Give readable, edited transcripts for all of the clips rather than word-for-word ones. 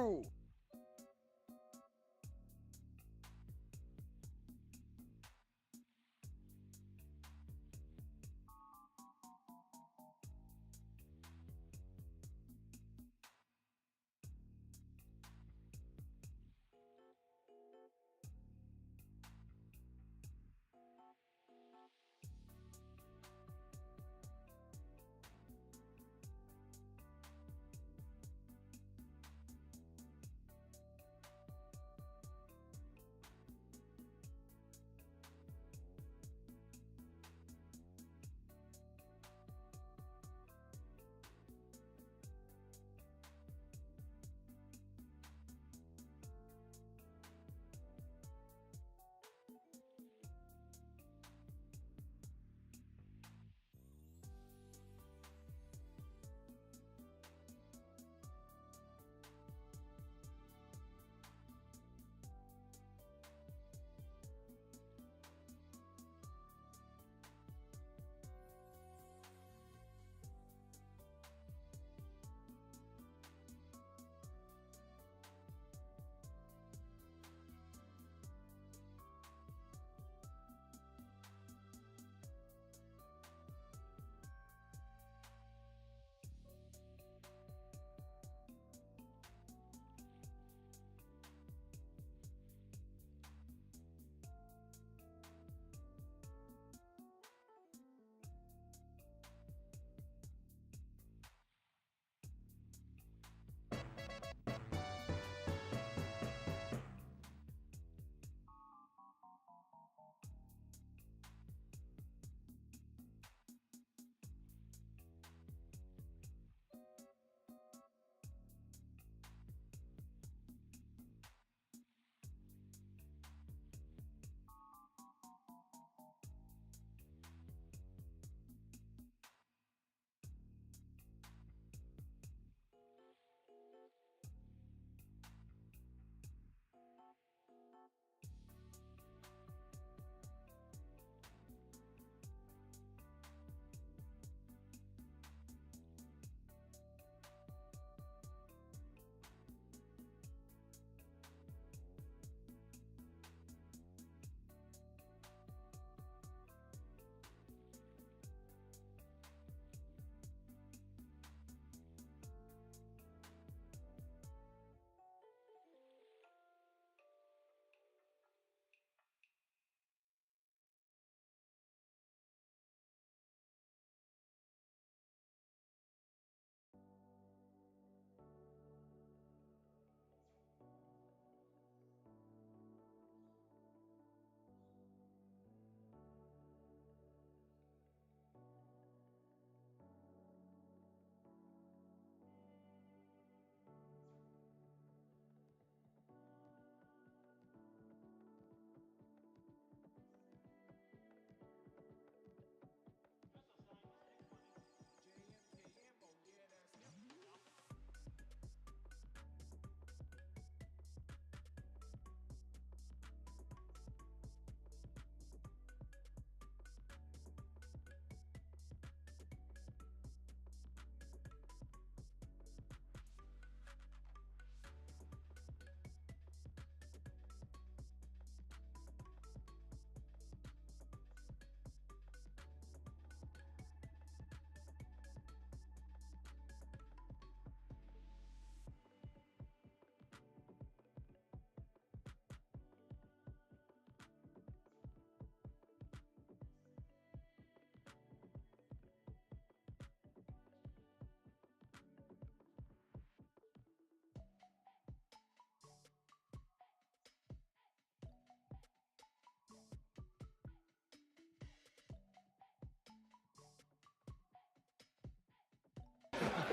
through.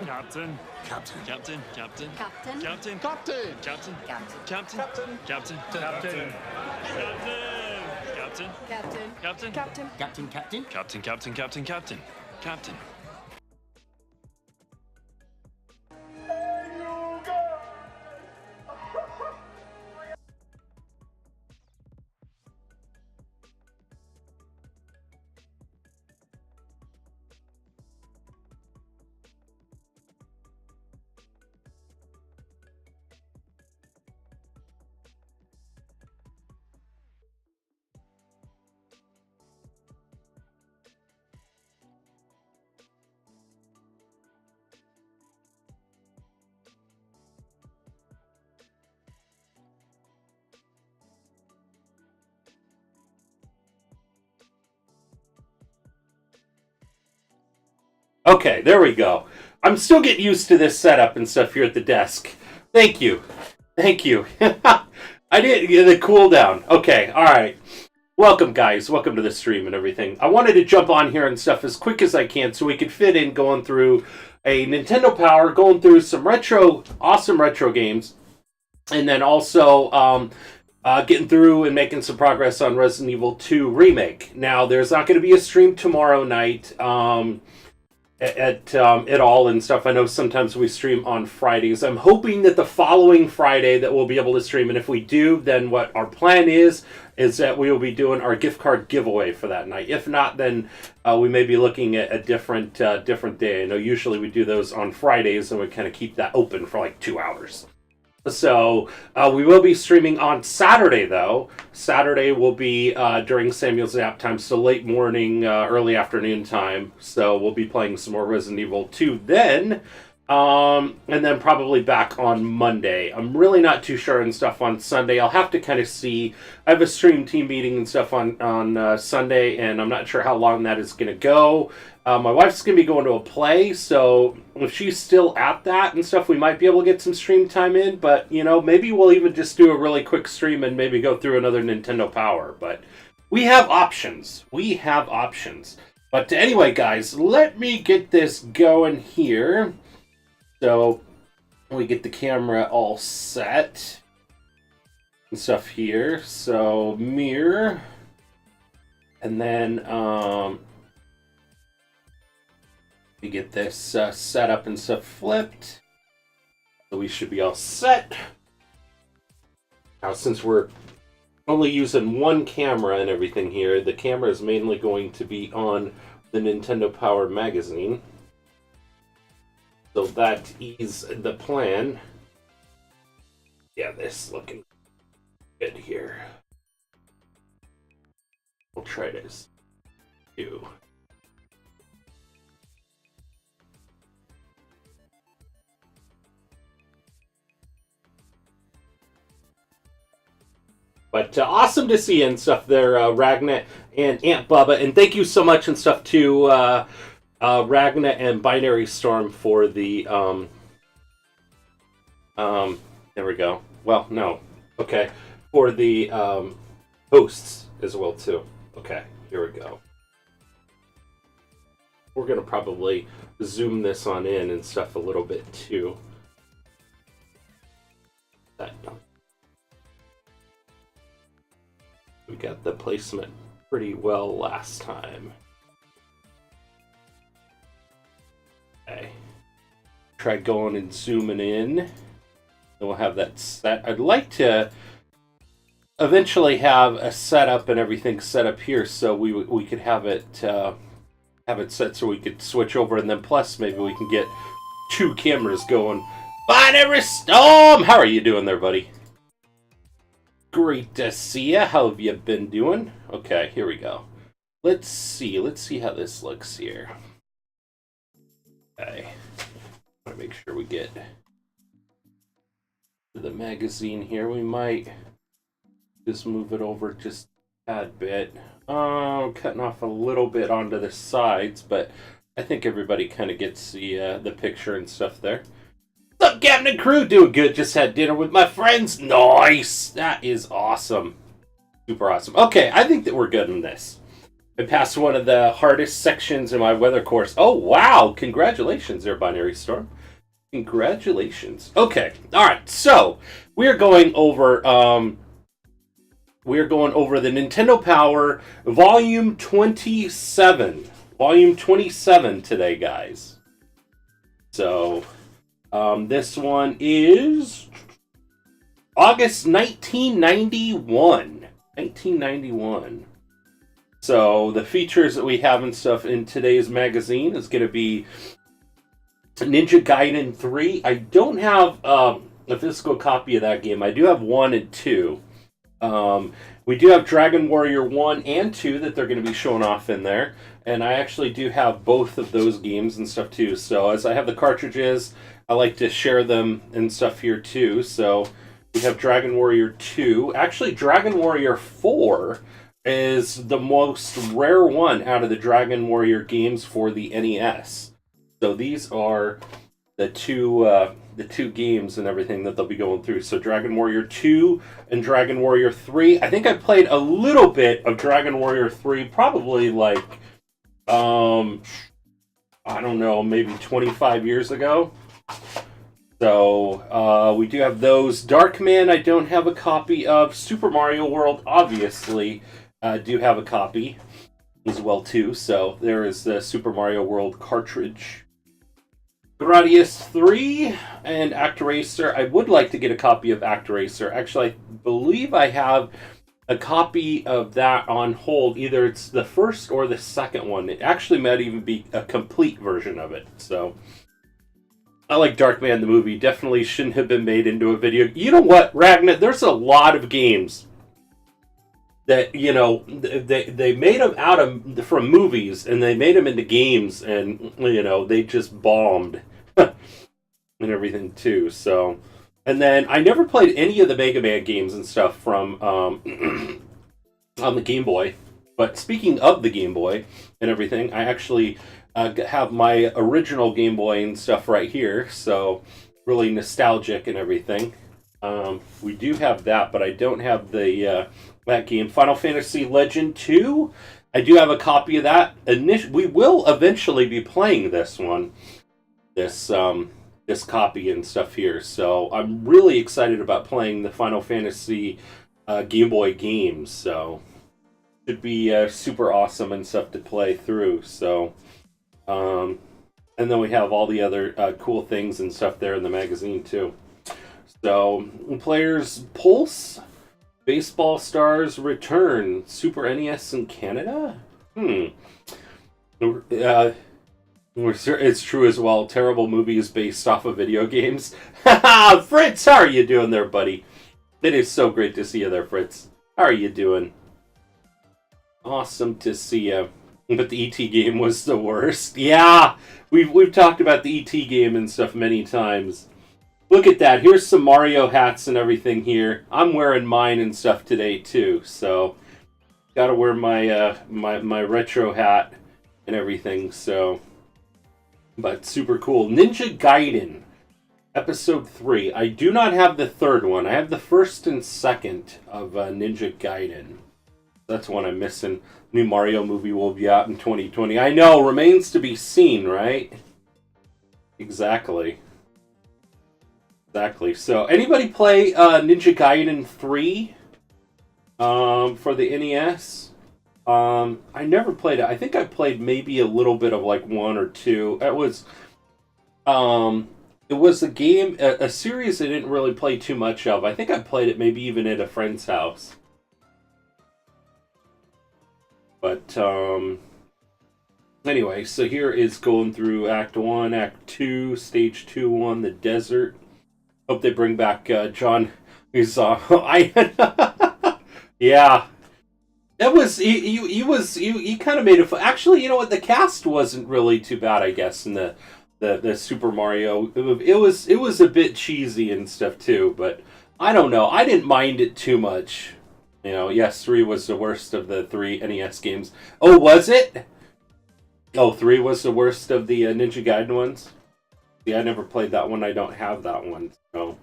Captain. Captain. Captain. Captain. Captain. Captain. Captain. Captain. Captain. Captain. Captain. Captain. Captain. Captain. Captain. Captain. Captain. Captain, Captain. Captain. Captain. Captain. Captain. Captain. Okay, there we go. I'm still getting used to this setup and stuff here at the desk. Thank you. Thank you. I didn't get the cooldown. Okay, alright. Welcome, guys. Welcome to the stream and everything. I wanted to jump on here and stuff as quick as I can so we could fit in going through a Nintendo Power, going through some awesome retro games, and then also getting through and making some progress on Resident Evil 2 Remake. Now, there's not going to be a stream tomorrow night at all and stuff. I know sometimes we stream on Fridays. I'm hoping that the following Friday that we'll be able to stream, and if we do, then what our plan is that we will be doing our gift card giveaway for that night. If not, then we may be looking at a different day. I know usually we do those on Fridays, and we kind of keep that open for like 2 hours. So we will be streaming on Saturday, though. Saturday will be during Samuel's nap time, so late morning, early afternoon time. So we'll be playing some more Resident Evil 2 then. And then probably back on Monday. I'm really not too sure and stuff on Sunday. I'll have to kind of see. I have a stream team meeting and stuff on Sunday, and I'm not sure how long that is going to go. My wife's going to be going to a play, so if she's still at that and stuff, we might be able to get some stream time in. But, you know, maybe we'll even just do a really quick stream and maybe go through another Nintendo Power. But we have options. We have options. But anyway, guys, let me get this going here. So we get the camera all set and stuff here. So mirror, and then we get this set up and stuff flipped. So we should be all set. Now, since we're only using one camera and everything here, the camera is mainly going to be on the Nintendo Power magazine. So that is the plan. Yeah, this looking good here. We'll try this too. But awesome to see you and stuff there, Ragna and Aunt Bubba. And thank you so much and stuff to Ragna and Binary Storm for the there we go. Well, no. Okay. For the hosts as well too. Okay, here we go. We're gonna probably zoom this on in and stuff a little bit too. We got the placement pretty well last time. Okay. Try going and zooming in. Then we'll have that set. I'd like to eventually have a setup and everything set up here so we could have it set so we could switch over, and then plus maybe we can get 2 cameras going. Binary Storm! How are you doing there, buddy? Great to see ya. How have you been doing? Okay, here we go. Let's see how this looks here. Okay. I want to make sure we get to the magazine here. We might just move it over just a tad bit. Cutting off a little bit onto the sides, but I think everybody kind of gets the picture and stuff there. What's up, Captain and crew? Doing good. Just had dinner with my friends. Nice. That is awesome. Super awesome. Okay, I think that we're good on this. I passed one of the hardest sections in my weather course. Oh, wow. Congratulations there, Binary Storm. Congratulations. Okay. All right. So we are going over the Nintendo Power Volume 27. Volume 27 today, guys. So this one is August 1991. 1991. So the features that we have and stuff in today's magazine is going to be Ninja Gaiden 3. I don't have a physical copy of that game. I do have 1 and 2. We do have Dragon Warrior 1 and 2 that they're going to be showing off in there. And I actually do have both of those games and stuff too. So as I have the cartridges, I like to share them and stuff here too. So we have Dragon Warrior 2. Actually, Dragon Warrior 4 is the most rare one out of the Dragon Warrior games for the NES. So these are the two games and everything that they'll be going through. So Dragon Warrior 2 and Dragon Warrior 3. I think I played a little bit of Dragon Warrior 3, probably like I don't know, maybe 25 years ago. So we do have those. Darkman, I don't have a copy of. Super Mario World, obviously, do have a copy as well too. So there is the Super Mario World cartridge. Gradius 3 and ActRaiser. I would like to get a copy of ActRaiser. Actually, I believe I have a copy of that on hold. Either it's the first or the second one. It actually might even be a complete version of it. So I like Darkman the movie. Definitely shouldn't have been made into a video. You know what, Ragnar? There's a lot of games that, you know, they made them out of from movies and they made them into games, and you know they just bombed and everything too. So, and then I never played any of the Mega Man games and stuff from on the Game Boy. But speaking of the Game Boy and everything, I actually have my original Game Boy and stuff right here. So really nostalgic and everything. We do have that, but I don't have the that game. Final Fantasy Legend 2. I do have a copy of that. We will eventually be playing this one. This copy and stuff here. So I'm really excited about playing the Final Fantasy Game Boy games. So should be super awesome and stuff to play through. So and then we have all the other cool things and stuff there in the magazine too. So Players Pulse, Baseball Stars Return, Super NES in Canada? It's true as well. Terrible movies based off of video games. Fritz, how are you doing there, buddy? It is so great to see you there, Fritz. How are you doing? Awesome to see you. But the ET game was the worst. Yeah, we've talked about the ET game and stuff many times. Look at that. Here's some Mario hats and everything here. I'm wearing mine and stuff today too. So gotta wear my my retro hat and everything. So, but super cool. Ninja Gaiden Episode 3. I do not have the third one. I have the first and second of Ninja Gaiden. That's one I'm missing. New Mario movie will be out in 2020. I know, remains to be seen, right? Exactly. Exactly. So, anybody play Ninja Gaiden 3 for the NES? I never played it. I think I played maybe a little bit of like 1 or 2. It was a game, a series I didn't really play too much of. I think I played it maybe even at a friend's house. But anyway, so here is going through Act 1, Act 2, Stage 2, 1, the desert. Hope they bring back John. He's yeah. That was he kind of made it. Actually, you know what? The cast wasn't really too bad, I guess, in the Super Mario. It was a bit cheesy and stuff too, but I don't know. I didn't mind it too much. You know, yes, 3 was the worst of the 3 NES games. Oh, was it? Oh, 3 was the worst of the Ninja Gaiden ones? Yeah, I never played that one. I don't have that one. So,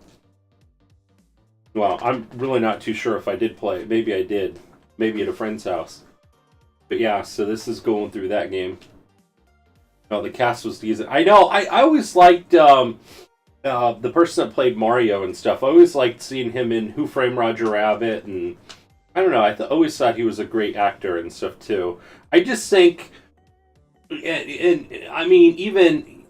well, I'm really not too sure if I did play it. Maybe I did. Maybe at a friend's house. But yeah, so this is going through that game. Oh, the cast was decent. I know, I always liked the person that played Mario and stuff. I always liked seeing him in Who Framed Roger Rabbit, and I don't know, I always thought he was a great actor and stuff too. I just think, and I mean, even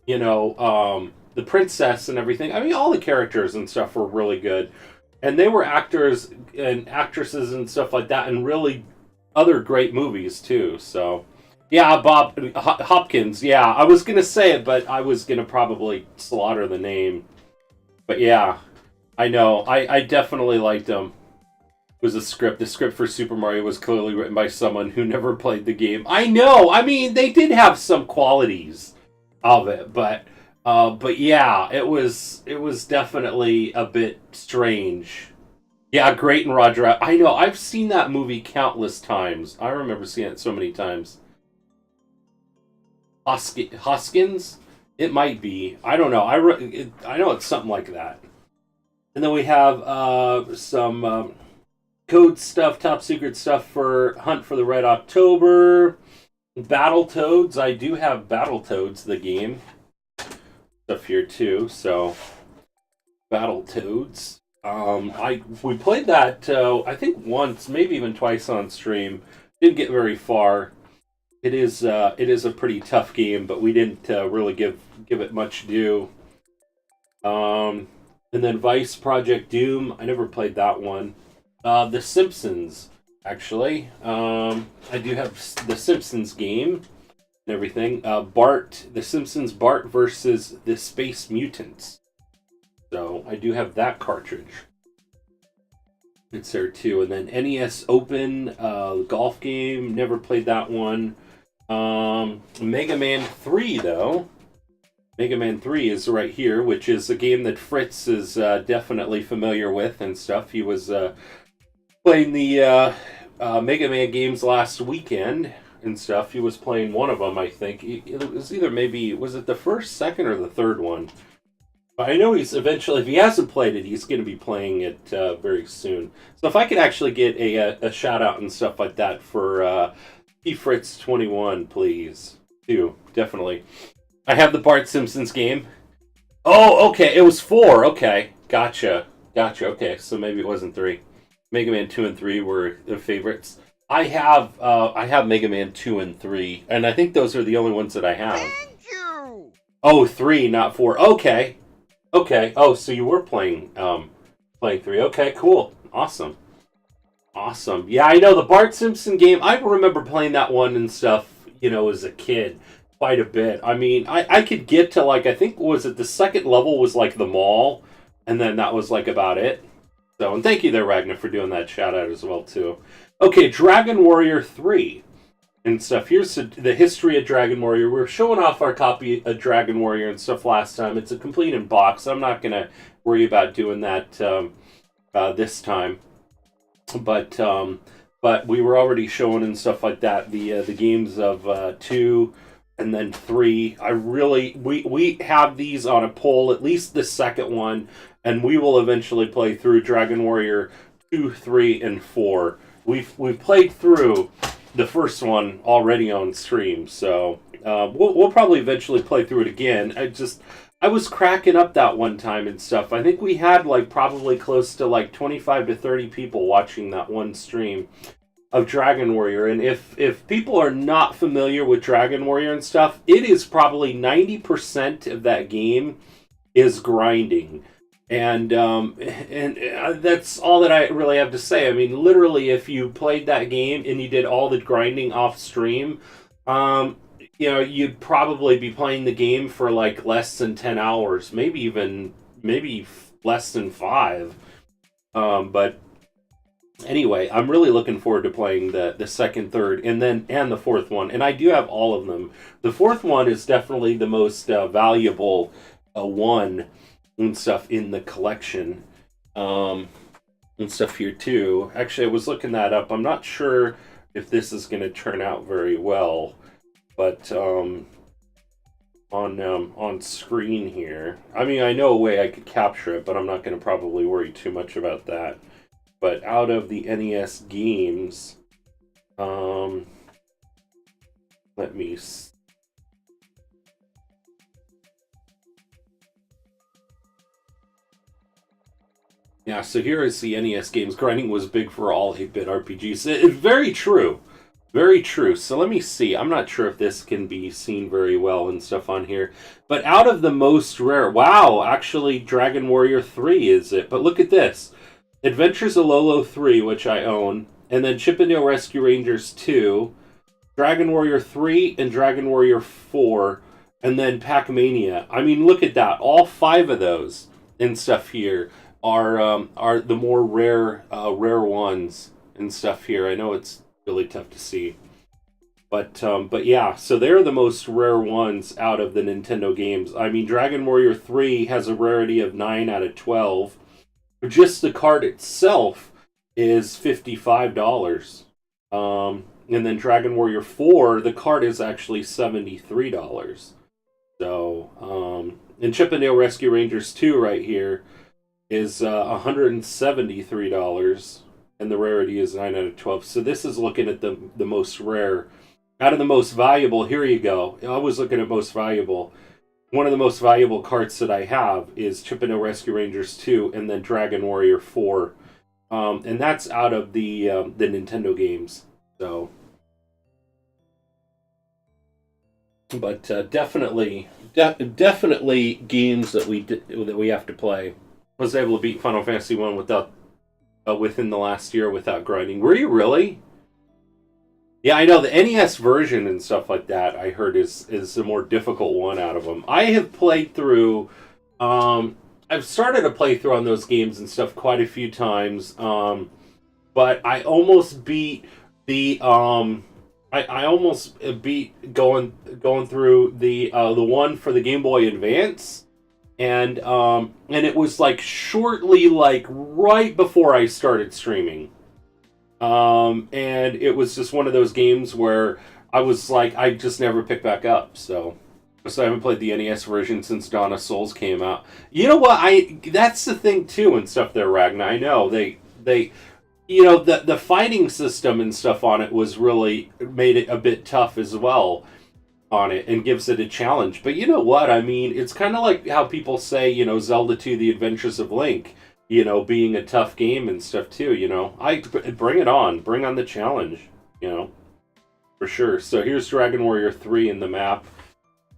you know, the princess and everything. I mean, all the characters and stuff were really good, and they were actors and actresses and stuff like that, and really other great movies too. So, yeah, Bob Hopkins. Yeah, I was gonna say it, but I was gonna probably slaughter the name. But yeah, I know. I definitely liked him. It was a script. The script for Super Mario was clearly written by someone who never played the game. I know. I mean, they did have some qualities of it, but yeah, it was definitely a bit strange. Yeah, Great and Roger. I know. I've seen that movie countless times. I remember seeing it so many times. Hoskins. It might be. I don't know. I know it's something like that. And then we have some code stuff, top secret stuff for Hunt for the Red October. Battletoads. I do have Battletoads, the game. Stuff here too. So Battletoads. We played that I think once, maybe even twice on stream. Didn't get very far. It is a pretty tough game, but we didn't really give it much due. And then Vice Project Doom. I never played that one. The Simpsons, actually. I do have the Simpsons game and everything. The Simpsons Bart versus the Space Mutants. So I do have that cartridge. It's there too. And then NES Open golf game. Never played that one. Mega Man 3, though. Mega Man 3 is right here, which is a game that Fritz is definitely familiar with and stuff. He was playing the Mega Man games last weekend and stuff. He was playing one of them, I think. It was either was it the first, second, or the third one? I know he's eventually, if he hasn't played it, he's going to be playing it very soon. So if I could actually get a shout out and stuff like that for Fritz21, please. Do, definitely. I have the Bart Simpsons game. Oh, okay, it was 4. Okay, gotcha. Okay, so maybe it wasn't 3. Mega Man 2 and 3 were the favorites. I have Mega Man 2 and 3, and I think those are the only ones that I have. Thank you. Oh, 3, not 4. Okay. Oh, so you were playing 3. Okay, cool. Awesome. Yeah, I know the Bart Simpson game. I remember playing that one and stuff, as a kid quite a bit. I mean, I could get to I think, was it the second level was the mall, and then that was about it. So, and thank you there, Ragnar, for doing that shout out as well too. Okay, Dragon Warrior 3 and stuff. Here's the history of Dragon Warrior. We were showing off our copy of Dragon Warrior and stuff last time. It's a complete in box. I'm not gonna worry about doing that this time. But we were already showing and stuff like that the games of 2 and then 3. We have these on a poll, at least the second one, and we will eventually play through Dragon Warrior 2, 3, and 4. We've played through the first one already on stream, so we'll probably eventually play through it again. I was cracking up that one time and stuff. I think we had probably close to 25 to 30 people watching that one stream of Dragon Warrior. And if people are not familiar with Dragon Warrior and stuff, it is probably 90% of that game is grinding. And that's all that I really have to say. I mean, literally, if you played that game and you did all the grinding off stream, you'd probably be playing the game for less than 10 hours, maybe less than 5. But anyway, I'm really looking forward to playing the second, third, and the fourth one. And I do have all of them. The fourth one is definitely the most valuable one and stuff in the collection. And stuff here too. Actually, I was looking that up. I'm not sure if this is going to turn out very well. But on screen here, I mean, I know a way I could capture it, but I'm not going to probably worry too much about that. But out of the NES games, let me. Yeah, so here is the NES games. Grinding was big for all 8-bit RPGs. It's very true. Very true. So let me see. I'm not sure if this can be seen very well and stuff on here. But out of the most rare... Wow, actually Dragon Warrior 3 is it. But look at this. Adventures of Lolo 3, which I own. And then Chip 'n Dale Rescue Rangers 2. Dragon Warrior 3 and Dragon Warrior 4. And then Pac-Mania. I mean, look at that. All 5 of those and stuff here are the more rare ones and stuff here. I know it's really tough to see, but yeah, so they're the most rare ones out of the Nintendo games. I mean, Dragon Warrior 3 has a rarity of 9 out of 12. Just the card itself is $55. And then Dragon Warrior 4, the card is actually $73. So, and Chippendale Rescue Rangers 2 right here is $173, and the rarity is 9 out of 12. So this is looking at the most rare. Out of the most valuable, here you go. I was looking at most valuable. One of the most valuable cards that I have is Chippendale Rescue Rangers 2 and then Dragon Warrior 4. And that's out of the Nintendo games. So, but definitely games that we have to play. I was able to beat Final Fantasy 1 without within the last year without grinding. Were you really? Yeah, I know the NES version and stuff like that. I heard is the more difficult one out of them. I have played through. I've started a playthrough on those games and stuff quite a few times. But I almost beat the. I almost beat going through the one for the Game Boy Advance. And it was like shortly, like right before I started streaming. And it was just one of those games where I was like, I just never picked back up. So I haven't played the NES version since Dawn of Souls came out. You know what? That's the thing too and stuff there, Ragna. I know they the fighting system and stuff on it was really made it a bit tough as well on it and gives it a challenge. But you know what? I mean, it's kind of like how people say, Zelda 2: The Adventures of Link, being a tough game and stuff too, I bring it on. Bring on the challenge, for sure. So here's Dragon Warrior 3 in the map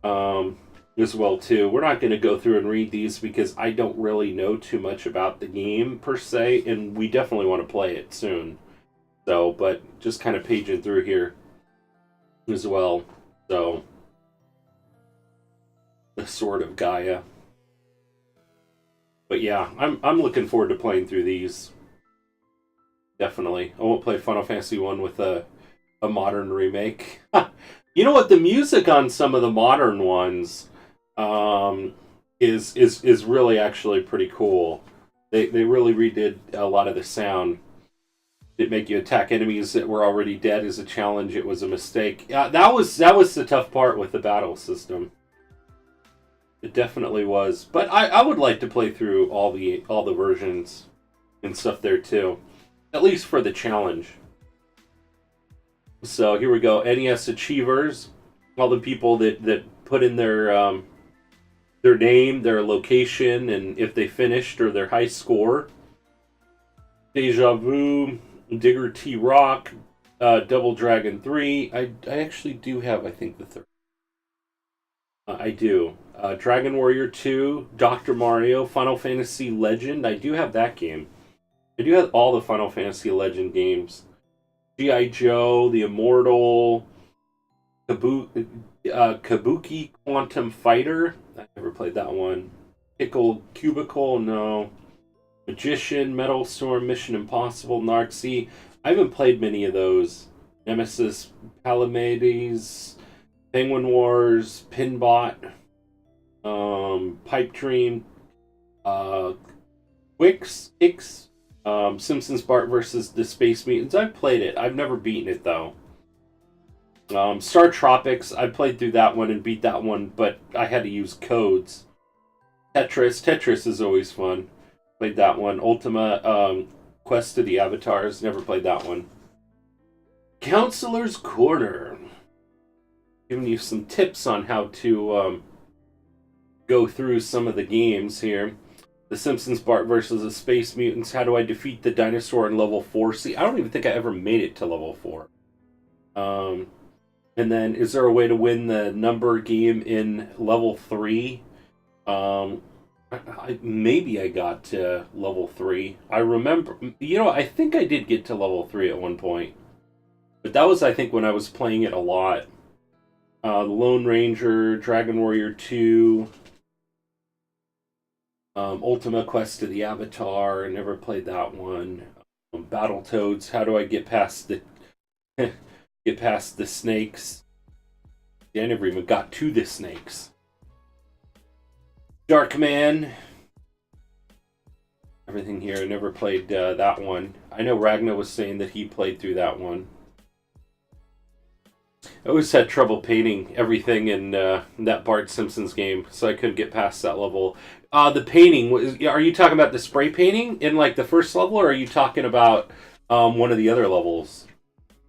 as well too. We're not going to go through and read these because I don't really know too much about the game per se, and we definitely want to play it soon. So, but just kind of paging through here as well. So, the Sword of Gaia. But yeah, I'm looking forward to playing through these. Definitely. I won't play Final Fantasy 1 with a modern remake. You know what? The music on some of the modern ones is really actually pretty cool. They really redid a lot of the sound. It make you attack enemies that were already dead as a challenge. It was a mistake. That was the tough part with the battle system. It definitely was. But I would like to play through all the versions and stuff there too. At least for the challenge. So here we go. NES Achievers. All the people that put in their name, their location, and if they finished or their high score. Deja Vu, Digger T Rock, Double Dragon 3. I actually do have, I think, the third. I do. Dragon Warrior 2, Dr. Mario, Final Fantasy Legend. I do have that game. I do have all the Final Fantasy Legend games. G.I. Joe, The Immortal, Kabuki Quantum Fighter. I never played that one. Pickle Cubicle, no. Magician, Metal Storm, Mission Impossible, Narcsea. I haven't played many of those. Nemesis, Palamedes, Penguin Wars, Pinbot, Pipe Dream, Quicks, Simpsons Bart versus the Space Mutants. I've played it. I've never beaten it though. Star Tropics. I played through that one and beat that one, but I had to use codes. Tetris is always fun. Played that one. Ultima Quest to the Avatars. Never played that one. Counselor's Corner. Giving you some tips on how to go through some of the games here. The Simpsons Bart versus the Space Mutants. How do I defeat the dinosaur in level 4? See, I don't even think I ever made it to level 4. And then, is there a way to win the number game in level 3? Maybe I got to level 3. I remember, I think I did get to level 3 at one point. But that was, I think, when I was playing it a lot. The Lone Ranger, Dragon Warrior 2, Ultima Quest to the Avatar. I never played that one. Battletoads. How do I get past the snakes? Yeah, I never even got to the snakes. Darkman. Everything here. I never played that one. I know Ragnar was saying that he played through that one. I always had trouble painting everything in that Bart Simpsons game, so I couldn't get past that level. The painting are you talking about the spray painting in like the first level, or are you talking about one of the other levels?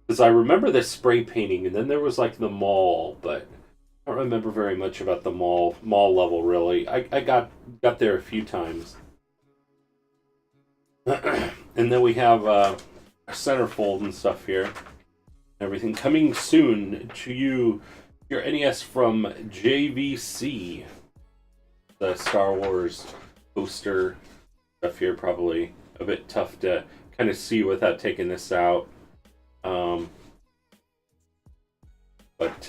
Because I remember the spray painting, and then there was like the mall, but I don't remember very much about the mall level really. I got there a few times, and then we have a centerfold and stuff here. Everything coming soon to you, your NES from JVC. The Star Wars poster stuff here, probably a bit tough to kind of see without taking this out. But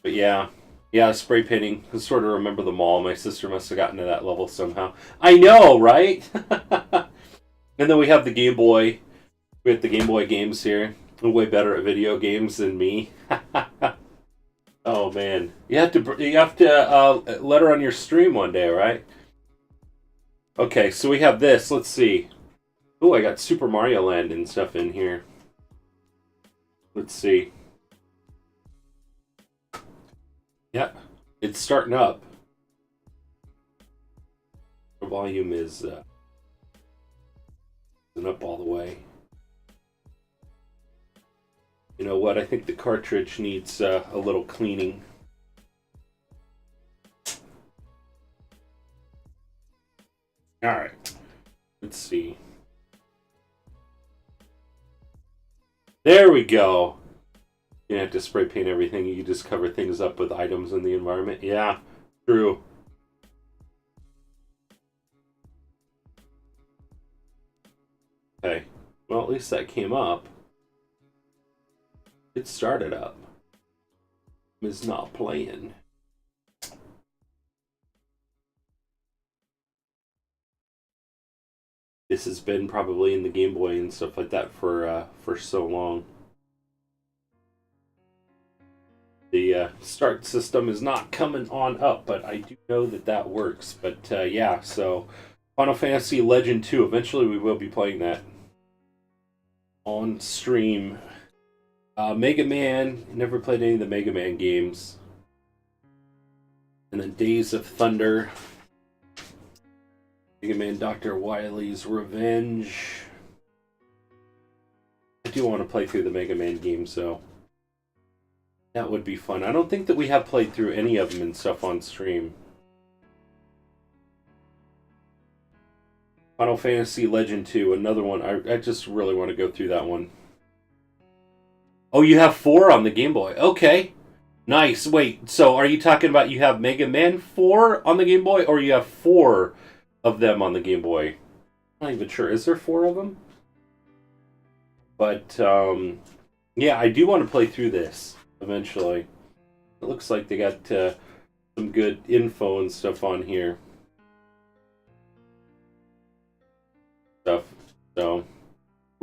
yeah, spray painting. I sort of remember the mall. My sister must have gotten to that level somehow. I know, right? And then we have the Game Boy. We have the Game Boy games here. Way better at video games than me. Oh man, you have to let her on your stream one day, right? Okay, so we have this. Let's see. Oh, I got Super Mario Land and stuff in here. Let's see. Yeah, it's starting up. The volume is isn't up all the way. You know what? I think the cartridge needs a little cleaning. All right. Let's see. There we go. You don't have to spray paint everything. You can just cover things up with items in the environment. Yeah, true. Okay. Well, at least that came up. It started up. Is not playing. This has been probably in the Game Boy and stuff like that for so long. The start system is not coming on up, but I do know that works. But yeah, so Final Fantasy Legend 2. Eventually, we will be playing that on stream. Mega Man, never played any of the Mega Man games. And then Days of Thunder. Mega Man Dr. Wily's Revenge. I do want to play through the Mega Man games, though. That would be fun. I don't think that we have played through any of them and stuff on stream. Final Fantasy Legend 2, another one. I just really want to go through that one. Oh, you have 4 on the Game Boy. Okay. Nice. Wait, so are you talking about you have Mega Man 4 on the Game Boy, or you have 4 of them on the Game Boy? I'm not even sure. Is there 4 of them? But, yeah, I do want to play through this eventually. It looks like they got some good info and stuff on here. So...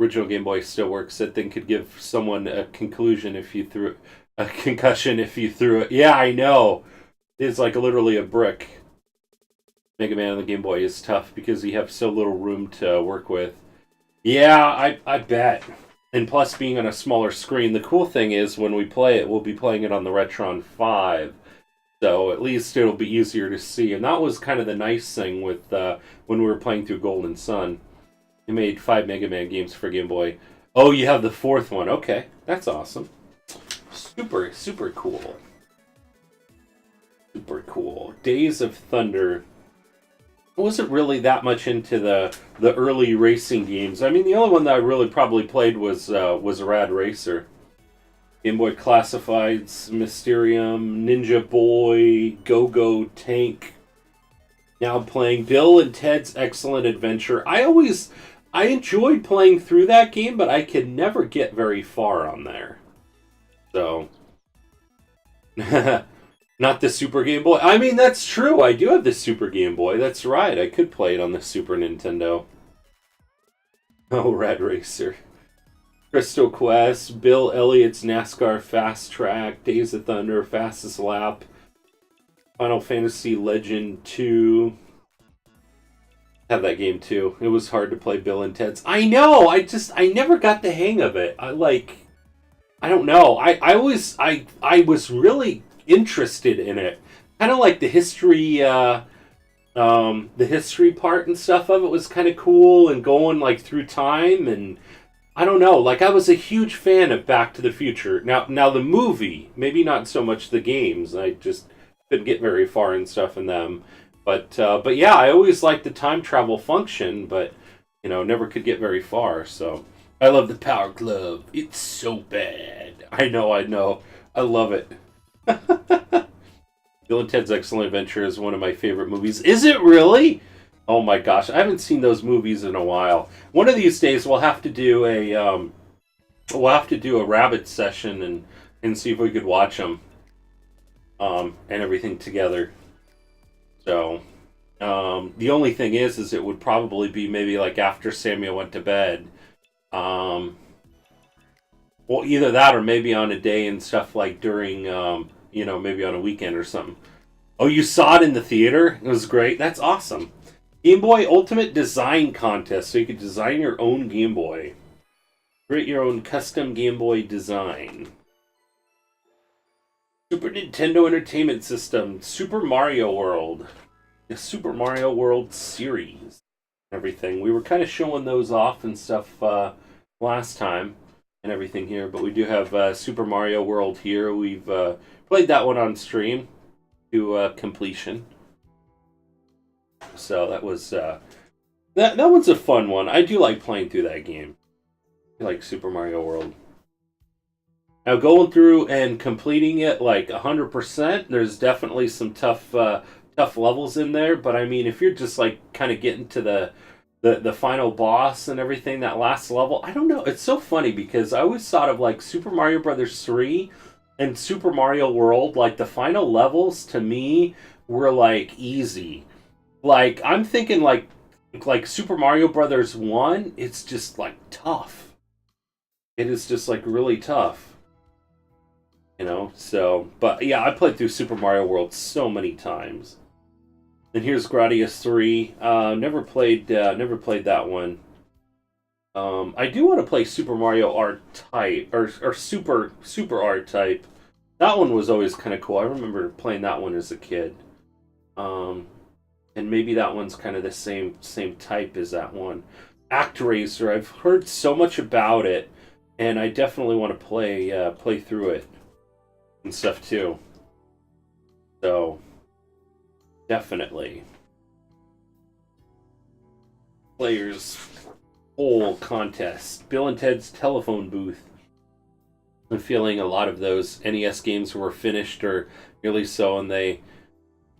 Original Game Boy still works. That thing could give someone a concussion if you threw it. Yeah, I know. It's like literally a brick. Mega Man on the Game Boy is tough because you have so little room to work with. Yeah, I bet. And plus, being on a smaller screen, the cool thing is when we play it, we'll be playing it on the Retron 5. So at least it'll be easier to see. And that was kind of the nice thing with when we were playing through Golden Sun. They made 5 Mega Man games for Game Boy. Oh, you have the 4th one. Okay, that's awesome. Super, super cool. Super cool. Days of Thunder. I wasn't really that much into the early racing games. I mean, the only one that I really probably played was Rad Racer. Game Boy Classifieds, Mysterium, Ninja Boy, Go-Go Tank. Now playing Bill and Ted's Excellent Adventure. I enjoyed playing through that game, but I could never get very far on there. So, not the Super Game Boy. I mean, that's true. I do have the Super Game Boy. That's right. I could play it on the Super Nintendo. Oh, Rad Racer. Crystal Quest, Bill Elliott's NASCAR Fast Track, Days of Thunder, Fastest Lap, Final Fantasy Legend 2. Have that game too. It was hard to play Bill and Ted's. I know. I never got the hang of it. I don't know. I was really interested in it. Kind of like the history part and stuff of it was kind of cool, and going like through time, and I don't know. Like, I was a huge fan of Back to the Future. Now the movie, maybe not so much the games. I just couldn't get very far and stuff in them. But yeah, I always liked the time travel function, but never could get very far. So I love the Power Glove. It's so bad. I know. I love it. Bill and Ted's Excellent Adventure is one of my favorite movies. Is it really? Oh my gosh, I haven't seen those movies in a while. One of these days we'll have to do a rabbit session and see if we could watch them and everything together. So the only thing is it would probably be maybe like after Samuel went to bed. Well, either that or maybe on a day and stuff like during maybe on a weekend or something. Oh, you saw it in the theater? It was great. That's awesome. Game Boy Ultimate Design Contest, so you could design your own Game Boy. Create your own custom Game Boy design. Super Nintendo Entertainment System, Super Mario World. The Super Mario World series. Everything. We were kind of showing those off and stuff last time and everything here, but we do have Super Mario World here. We've played that one on stream to completion. So that was that one's a fun one. I do like playing through that game. I like Super Mario World. Now going through and completing it like 100%, there's definitely some tough levels in there. But I mean, if you're just like kind of getting to the final boss and everything, that last level, I don't know. It's so funny because I always thought of like Super Mario Brothers 3 and Super Mario World, like the final levels to me were like easy. Like, I'm thinking like Super Mario Brothers 1, it's just like tough. It is just like really tough. So, but yeah, I played through Super Mario World so many times. And here's Gradius 3. Never played that one. I do want to play Super Mario R-Type or Super R-Type. That one was always kind of cool. I remember playing that one as a kid. And maybe that one's kind of the same type as that one. ActRaiser. I've heard so much about it, and I definitely want to play through it and stuff too. So definitely. Players Poll Contest. Bill and Ted's Telephone Booth. I'm feeling a lot of those NES games were finished or nearly so, and they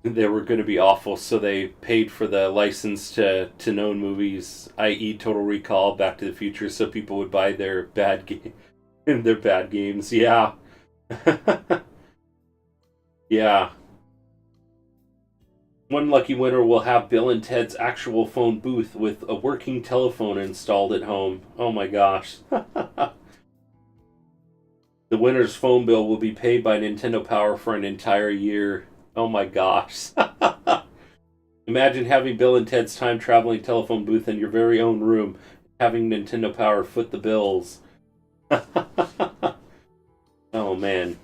were going to be awful, so they paid for the license to known movies, i.e. Total Recall, Back to the Future, so people would buy their bad games. Yeah. Yeah. One lucky winner will have Bill and Ted's actual phone booth with a working telephone installed at home. Oh my gosh. The winner's phone bill will be paid by Nintendo Power for an entire year. Oh my gosh. Imagine having Bill and Ted's time-traveling telephone booth in your very own room, having Nintendo Power foot the bills. Oh man.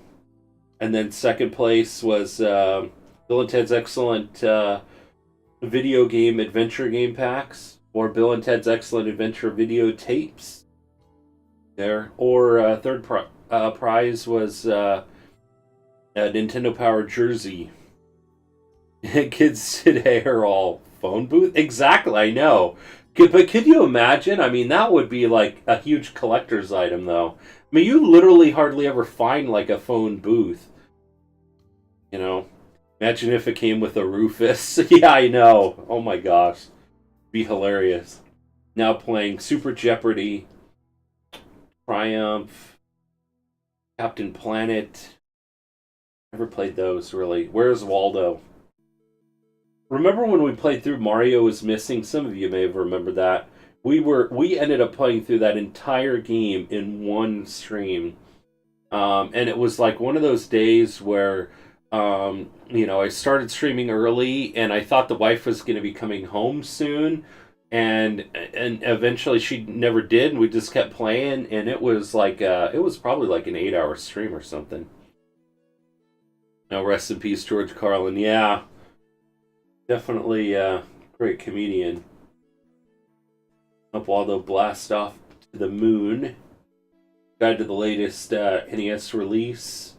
And then second place was Bill and Ted's Excellent Video Game Adventure Game Packs, or Bill and Ted's Excellent Adventure Videotapes. There. Or third prize was a Nintendo Power jersey. Kids today are all phone booth. Exactly, I know. But could you imagine? I mean, that would be like a huge collector's item, though. I mean, you literally hardly ever find like a phone booth. Imagine if it came with a Rufus. Yeah, I know. Oh my gosh. Be hilarious. Now playing Super Jeopardy, Triumph, Captain Planet. Never played those, really. Where's Waldo? Remember when we played through Mario is Missing? Some of you may have remembered that. We ended up playing through that entire game in one stream. And it was like one of those days where I started streaming early, and I thought the wife was going to be coming home soon, and eventually she never did, and we just kept playing, and it was like it was probably like an 8-hour stream or something. Now, rest in peace, George Carlin. Yeah, definitely great comedian. Up Waldo blast off to the moon. Guide to the latest NES release.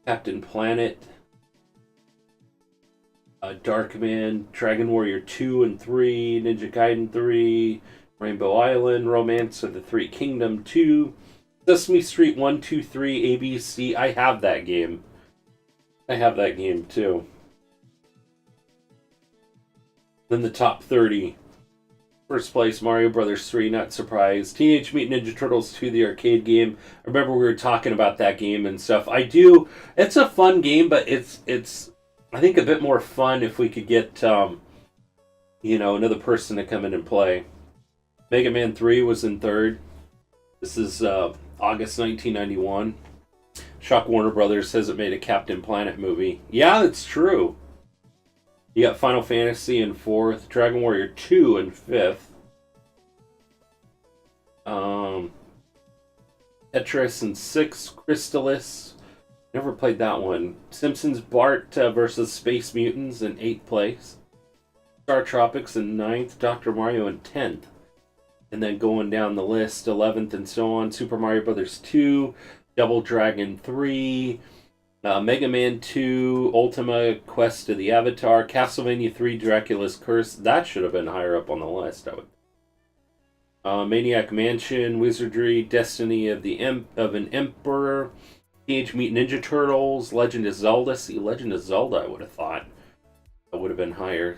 Captain Planet. Darkman, Dragon Warrior 2 and 3, Ninja Gaiden 3, Rainbow Island, Romance of the Three Kingdom 2, Sesame Street 1, 2, 3, ABC. I have that game. I have that game too. Then the top 30. First place, Mario Brothers 3, not surprised. Teenage Mutant Ninja Turtles 2, the arcade game. I remember we were talking about that game and stuff. It's a fun game, but it's I think a bit more fun if we could get, another person to come in and play. Mega Man 3 was in third. This is August 1991. Shock Warner Brothers hasn't made a Captain Planet movie. Yeah, that's true. You got Final Fantasy in fourth. Dragon Warrior 2 in fifth. Tetris in sixth. Crystalis. Never played that one. Simpsons Bart versus Space Mutants in 8th place. Star Tropics in 9th. Dr. Mario in 10th. And then going down the list, 11th and so on. Super Mario Brothers 2. Double Dragon 3. Mega Man 2. Ultima Quest of the Avatar. Castlevania 3. Dracula's Curse. That should have been higher up on the list, I would. Maniac Mansion. Wizardry. Destiny of an Emperor. Teenage Mutant Ninja Turtles, Legend of Zelda. See, Legend of Zelda, I would have thought. That would have been higher.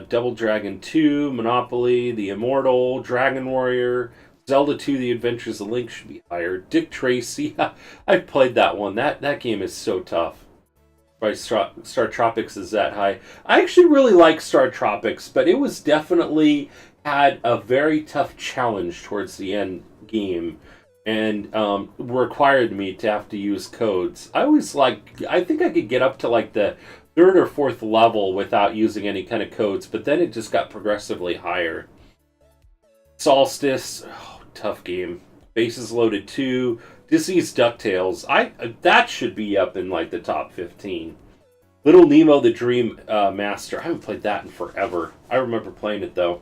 Double Dragon 2, Monopoly, The Immortal, Dragon Warrior, Zelda 2, The Adventures of Link should be higher. Dick Tracy, I've played that one. That game is so tough. Right, Star Tropics is that high. I actually really like Star Tropics, but it was definitely had a very tough challenge towards the end game. And required me to have to use codes. I think I could get up to like the third or fourth level without using any kind of codes, but then it just got progressively higher. Solstice, tough game. Bases Loaded 2, Disney's DuckTales. That should be up in like the top 15. Little Nemo the Dream Master. I haven't played that in forever. I remember playing it though.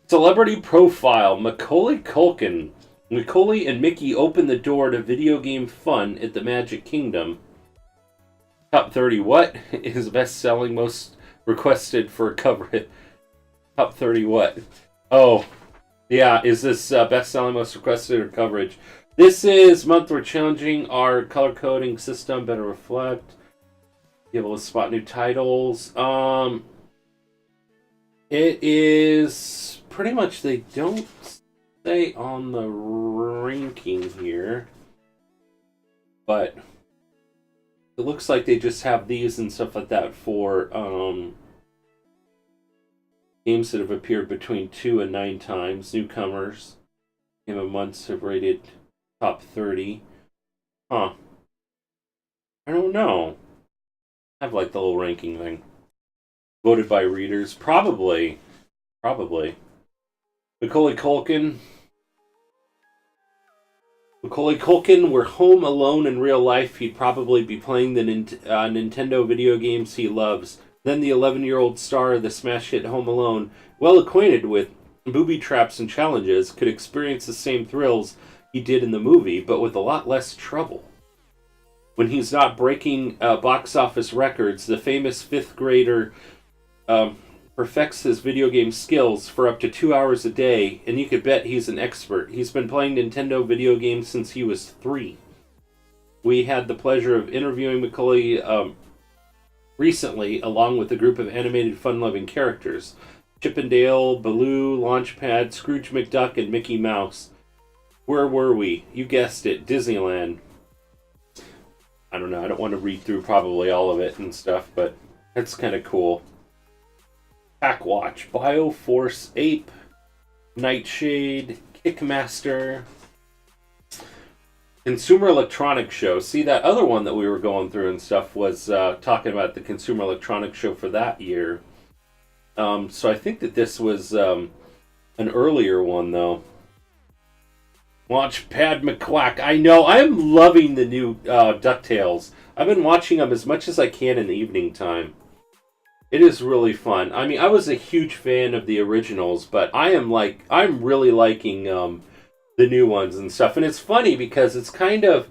Celebrity Profile, Macaulay Culkin. Macaulay and Mickey open the door to video game fun at the Magic Kingdom. Top 30. What is best-selling, most requested for coverage? Top 30 what? Oh, yeah. Is this best-selling, most requested or coverage? This is month we're challenging our color coding system. Better reflect. Be able to spot new titles. It is pretty much they don't say on the ranking here, but it looks like they just have these and stuff like that for games that have appeared between 2 and 9 times. Newcomers, Game of Months have rated top 30. I don't know. I have like the little ranking thing. Voted by readers, probably. Macaulay Culkin were home alone in real life, he'd probably be playing the Nintendo video games he loves. Then the 11-year-old star of the smash hit Home Alone, well acquainted with booby traps and challenges, could experience the same thrills he did in the movie, but with a lot less trouble. When he's not breaking box office records, the famous 5th grader perfects his video game skills for up to 2 hours a day, and you could bet he's an expert. He's been playing Nintendo video games since he was 3. We had the pleasure of interviewing Macaulay recently, along with a group of animated fun-loving characters. Chip and Dale, Baloo, Launchpad, Scrooge McDuck, and Mickey Mouse. Where were we? You guessed it, Disneyland. I don't know, I don't want to read through probably all of it and stuff, but it's kind of cool. Packwatch, Bioforce Ape, Nightshade, Kickmaster, Consumer Electronics Show. See, that other one that we were going through and stuff was talking about the Consumer Electronics Show for that year. So I think that this was an earlier one, though. Watch Pad McQuack. I know. I'm loving the new DuckTales. I've been watching them as much as I can in the evening time. It is really fun. I mean, I was a huge fan of the originals, but I'm really liking the new ones and stuff. And it's funny because it's kind of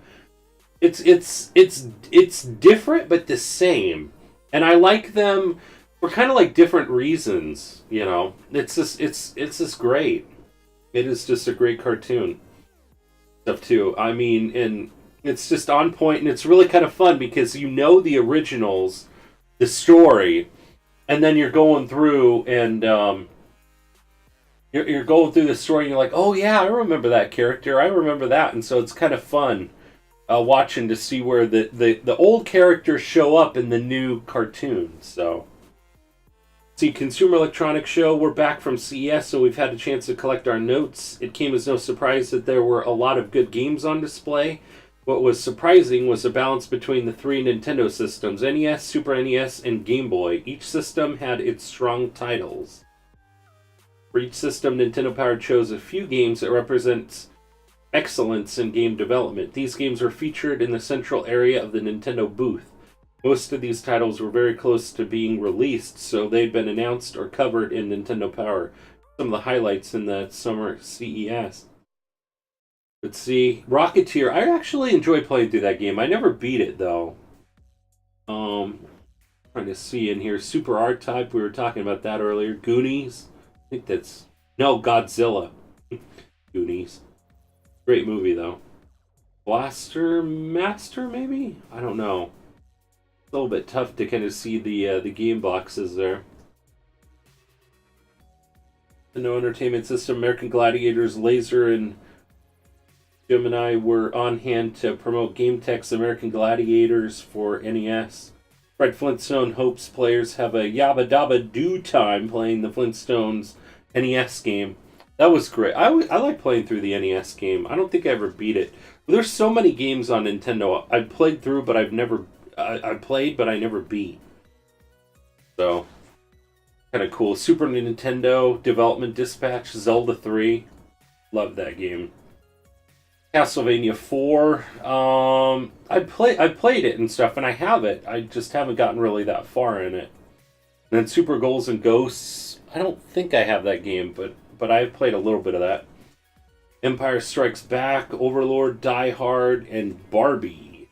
it's different but the same. And I like them for kind of like different reasons, you know. It's just great. It is just a great cartoon stuff too. I mean, and it's just on point and it's really kind of fun because you know the originals, the story, and then you're going through and you're going through the story and you're like, oh yeah, I remember that character, I remember that, and so it's kind of fun watching to see where the old characters show up in the new cartoon. So, see, Consumer Electronics Show, we're back from CES, so we've had a chance to collect our notes. It came as no surprise that there were a lot of good games on display. What was surprising was the balance between the three Nintendo systems, NES, Super NES, and Game Boy. Each system had its strong titles. For each system, Nintendo Power chose a few games that represent excellence in game development. These games were featured in the central area of the Nintendo booth. Most of these titles were very close to being released, so they'd been announced or covered in Nintendo Power. Some of the highlights in the summer CES. Let's see, Rocketeer. I actually enjoy playing through that game. I never beat it though. Trying to see in here. Super R-Type. We were talking about that earlier. Goonies. I think that's Godzilla. Goonies. Great movie though. Blaster Master maybe? I don't know. It's a little bit tough to kind of see the game boxes there. The No Entertainment System, American Gladiators, Laser, and Gemini were on hand to promote GameTech's American Gladiators for NES. Fred Flintstone hopes players have a yabba dabba do time playing the Flintstones NES game. That was great. I like playing through the NES game. I don't think I ever beat it. There's so many games on Nintendo I've played through, but I played, but I never beat. So, kind of cool. Super Nintendo Development Dispatch, Zelda 3. Love that game. Castlevania 4. I played it and stuff, and I have it. I just haven't gotten really that far in it. And then Super Ghouls and Ghosts. I don't think I have that game, but I've played a little bit of that. Empire Strikes Back, Overlord, Die Hard, and Barbie.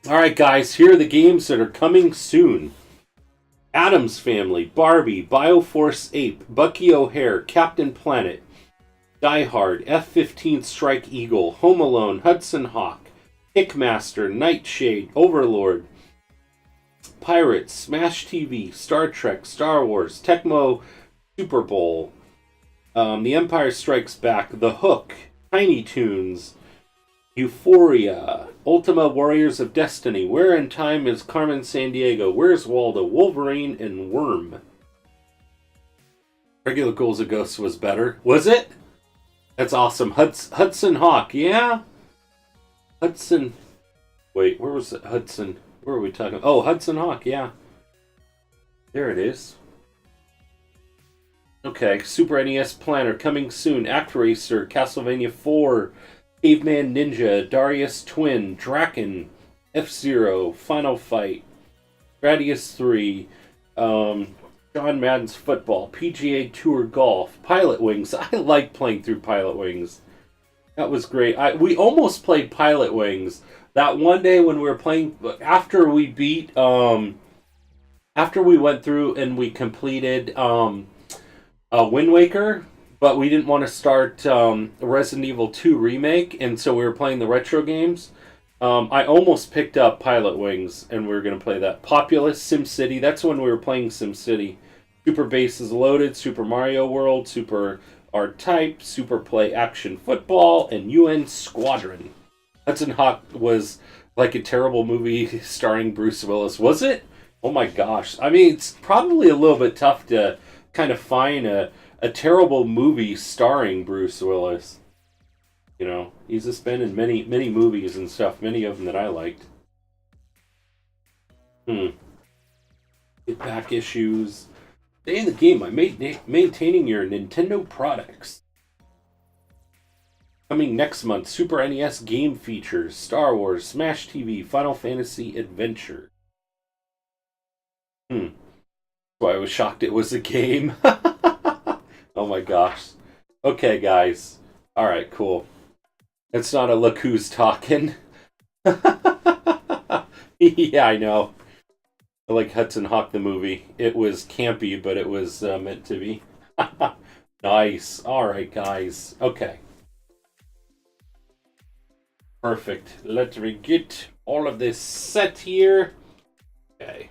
Alright guys, here are the games that are coming soon. Addams Family, Barbie, Bioforce Ape, Bucky O'Hare, Captain Planet, Die Hard, F-15 Strike Eagle, Home Alone, Hudson Hawk, Kickmaster, Nightshade, Overlord, Pirates, Smash TV, Star Trek, Star Wars, Tecmo Super Bowl, The Empire Strikes Back, The Hook, Tiny Toons, Euphoria, Ultima Warriors of Destiny, Where in Time is Carmen Sandiego, Where's Waldo, Wolverine, and Worm. Regular Ghouls and Ghosts was better. Was it? That's awesome. Hudson Hawk, yeah? Hudson... Wait, where was it? Hudson... Where are we talking? Oh, Hudson Hawk, yeah. There it is. Okay, Super NES Planner coming soon. ActRacer, Castlevania 4, Caveman Ninja, Darius Twin, Draken, F-Zero, Final Fight, Gradius 3, John Madden's Football, PGA Tour Golf, Pilot Wings. I like playing through Pilot Wings. That was great. We almost played Pilot Wings that one day when we were playing, after we beat, after we went through and we completed Wind Waker, but we didn't want to start Resident Evil 2 Remake, and so we were playing the retro games. I almost picked up Pilot Wings, and we were going to play that. Populous, SimCity, that's when we were playing SimCity. Super Bases Loaded, Super Mario World, Super R-Type, Super Play Action Football, and UN Squadron. Hudson Hawk was like a terrible movie starring Bruce Willis. Was it? Oh my gosh. I mean, it's probably a little bit tough to kind of find a terrible movie starring Bruce Willis. You know, he's just been in many movies and stuff, many of them that I liked. Get Back Issues, Stay in the game by maintaining your Nintendo products. Coming next month, Super NES game features, Star Wars, Smash TV, Final Fantasy Adventure. That's why I was shocked it was a game. Oh my gosh. Okay, guys. Alright, cool. It's not a look who's talking. Yeah, I know. I like Hudson Hawk the movie. It was campy, but it was meant to be. Nice. Alright, guys. Okay. Perfect. Let me get all of this set here. Okay.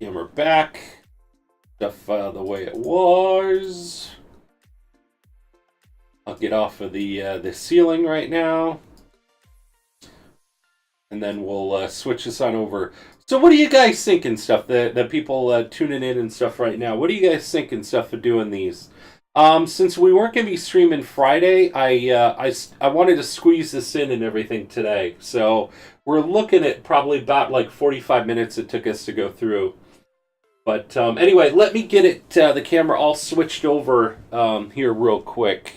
Camera back. Stuff the way it was. I'll get off of the ceiling right now. And then we'll switch this on over. So what do you guys think and stuff? The people tuning in and stuff right now. What do you guys think and stuff of doing these? Since we weren't going to be streaming Friday, I wanted to squeeze this in and everything today. So we're looking at probably about like 45 minutes it took us to go through. But anyway, let me get the camera all switched over here real quick.